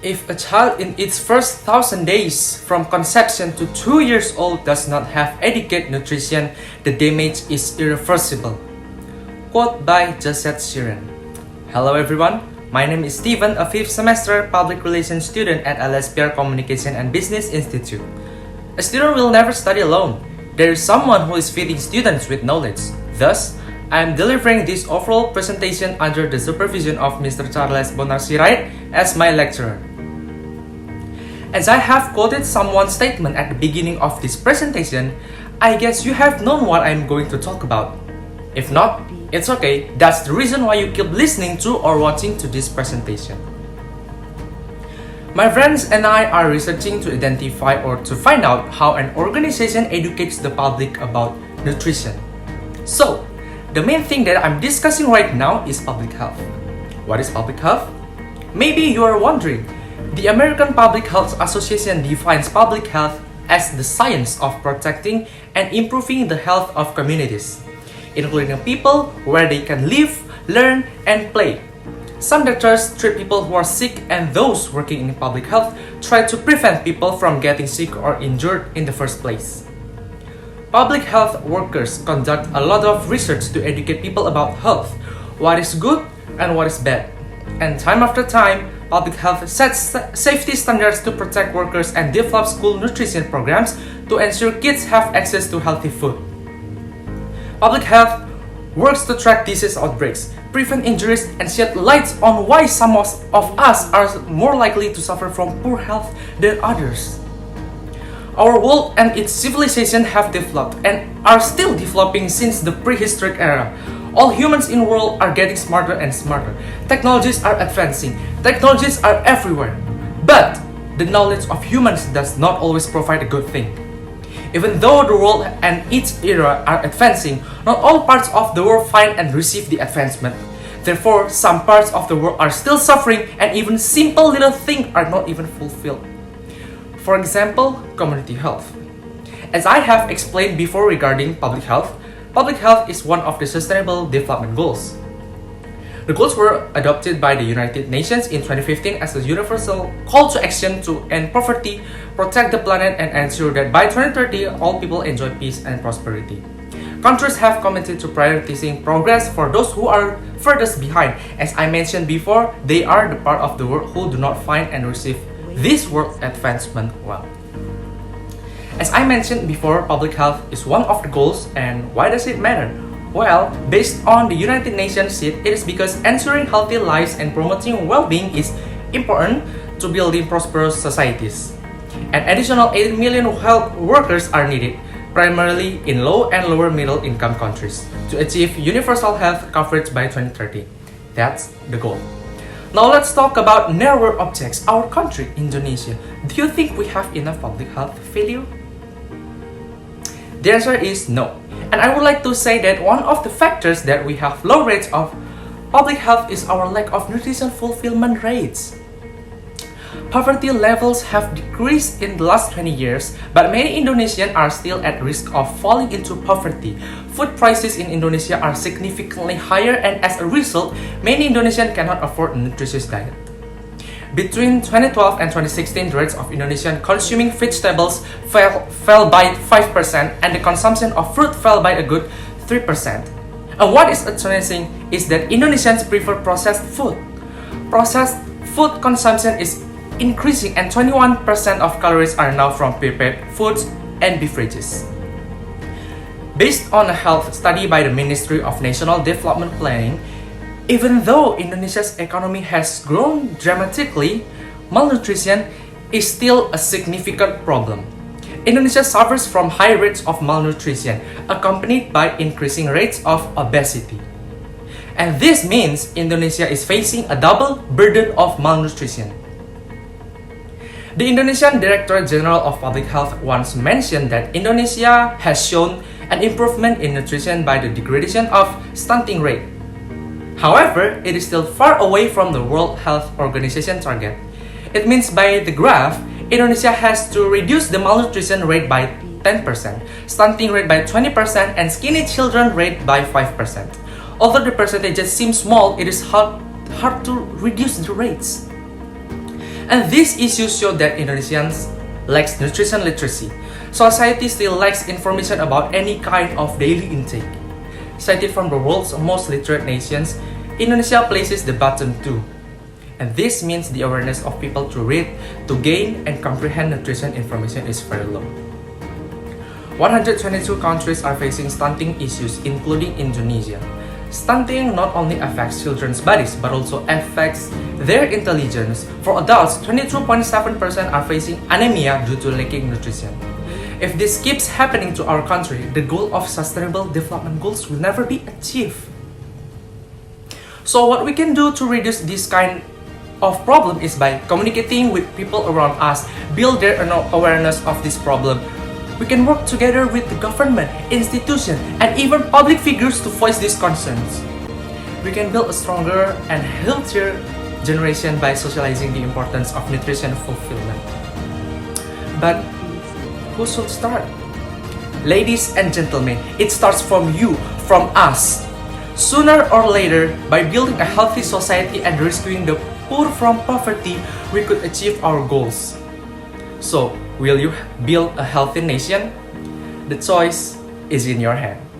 If a child in its first 1,000 days from conception to 2 years old does not have adequate nutrition, the damage is irreversible. Quote by Bonar Sirait. Hello everyone, my name is Steven, a 5th semester public relations student at LSPR Communication and Business Institute. A student will never study alone. There is someone who is feeding students with knowledge. Thus, I am delivering this overall presentation under the supervision of Mr. Bonar Sirait as my lecturer. As I have quoted someone's statement at the beginning of this presentation, I guess you have known what I am going to talk about. If not, it's okay, that's the reason why you keep listening to or watching to this presentation. My friends and I are researching to identify or to find out how an organization educates the public about nutrition. So, the main thing that I'm discussing right now is public health. What is public health? Maybe you are wondering. The American Public Health Association defines public health as the science of protecting and improving the health of communities, including people where they can live, learn, and play. Some doctors treat people who are sick, and those working in public health try to prevent people from getting sick or injured in the first place. Public health workers conduct a lot of research to educate people about health, what is good and what is bad. And time after time, public health sets safety standards to protect workers and develop school nutrition programs to ensure kids have access to healthy food. Public health works to track disease outbreaks, prevent injuries, and shed light on why some of us are more likely to suffer from poor health than others. Our world and its civilization have developed and are still developing since the prehistoric era. All humans in the world are getting smarter and smarter. Technologies are advancing. Technologies are everywhere. But the knowledge of humans does not always provide a good thing. Even though the world and its era are advancing, not all parts of the world find and receive the advancement. Therefore, some parts of the world are still suffering, and even simple little things are not even fulfilled. For example, community health. As I have explained before regarding public health is one of the Sustainable Development Goals. The goals were adopted by the United Nations in 2015 as a universal call to action to end poverty, protect the planet, and ensure that by 2030 all people enjoy peace and prosperity. Countries have committed to prioritizing progress for those who are furthest behind. As I mentioned before, they are the part of the world who do not find and receive this world advancement well. As I mentioned before, public health is one of the goals, and why does it matter? Well, based on the United Nations, it is because ensuring healthy lives and promoting well-being is important to building prosperous societies. An additional 8 million health workers are needed, primarily in low and lower middle income countries, to achieve universal health coverage by 2030. That's the goal. Now let's talk about narrower objects. Our country, Indonesia. Do you think we have enough public health failure? The answer is no. And I would like to say that one of the factors that we have low rates of public health is our lack of nutrition fulfillment rates. Poverty levels have decreased in the last 20 years, but many Indonesians are still at risk of falling into poverty. Food prices in Indonesia are significantly higher, and as a result, many Indonesians cannot afford a nutritious diet. Between 2012 and 2016, the rates of Indonesians consuming vegetables fell by 5%, and the consumption of fruit fell by a good 3%. And what is astonishing is that Indonesians prefer processed food. Processed food consumption is increasing, and 21% of calories are now from prepared foods and beverages. Based on a health study by the Ministry of National Development Planning, even though Indonesia's economy has grown dramatically, malnutrition is still a significant problem. Indonesia suffers from high rates of malnutrition, accompanied by increasing rates of obesity. And this means Indonesia is facing a double burden of malnutrition. The Indonesian Director General of Public Health once mentioned that Indonesia has shown an improvement in nutrition by the degradation of stunting rate. However, it is still far away from the World Health Organization target. It means by the graph, Indonesia has to reduce the malnutrition rate by 10%, stunting rate by 20%, and skinny children rate by 5%. Although the percentages seem small, it is hard to reduce the rates. And these issues show that Indonesians lacks nutrition literacy. Society still lacks information about any kind of daily intake. Cited from the world's most literate nations, Indonesia places the bottom too. And this means the awareness of people to read, to gain and comprehend nutrition information is very low. 122 countries are facing stunting issues, including Indonesia. Stunting not only affects children's bodies but also affects their intelligence. For adults, 22.7% are facing anemia due to lacking nutrition. If this keeps happening to our country, the goal of Sustainable Development Goals will never be achieved. So what we can do to reduce this kind of problem is by communicating with people around us, build their awareness of this problem. We can work together with the government, institutions, and even public figures to voice these concerns. We can build a stronger and healthier generation by socializing the importance of nutrition fulfillment. But who should start? Ladies and gentlemen, it starts from you, from us. Sooner or later, by building a healthy society and rescuing the poor from poverty, we could achieve our goals. So, will you build a healthy nation? The choice is in your hand.